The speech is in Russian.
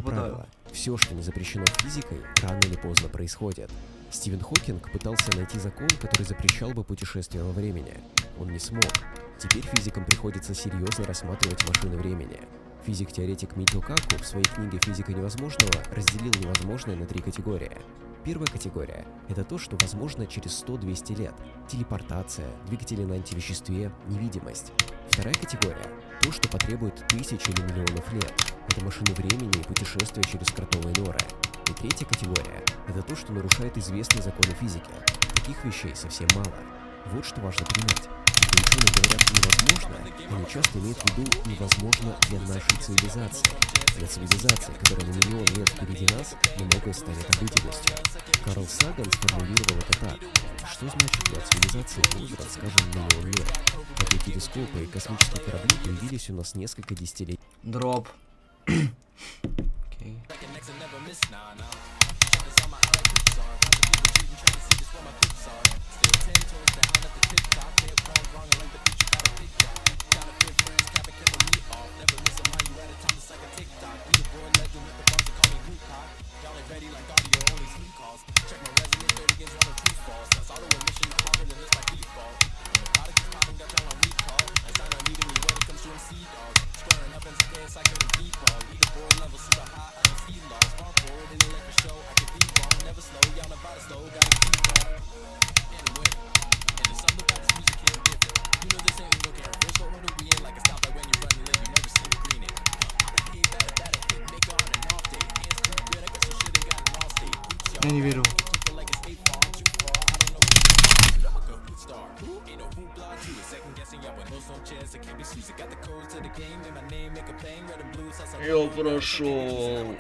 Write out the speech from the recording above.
хорошее правило. Все, что не запрещено физикой, рано или поздно происходит. Стивен Хокинг пытался найти закон, который запрещал бы путешествия во времени. Он не смог. Теперь физикам приходится серьезно рассматривать машины времени. Физик-теоретик Мичио Каку в своей книге «Физика невозможного» разделил невозможное на 3 категории. Первая категория – это то, что возможно через 100-200 лет. Телепортация, двигатели на антивеществе, невидимость. Вторая категория – то, что потребует тысяч или миллионов лет. Это машины времени и путешествия через кротовые норы. И третья категория – это то, что нарушает известные законы физики. Таких вещей совсем мало. Вот что важно понимать. Когда ученые говорят «невозможно», они часто имеют в виду «невозможно для нашей цивилизации». Для цивилизации, которая на миллион лет впереди нас, многое станет обыденностью. Карл Саган сформулировал это так. Что значит для цивилизации возраст, скажем, миллион лет? Такие телескопы и космические корабли появились у нас несколько десятилетий. Дроп. Окей. Я не верю. Я прошел.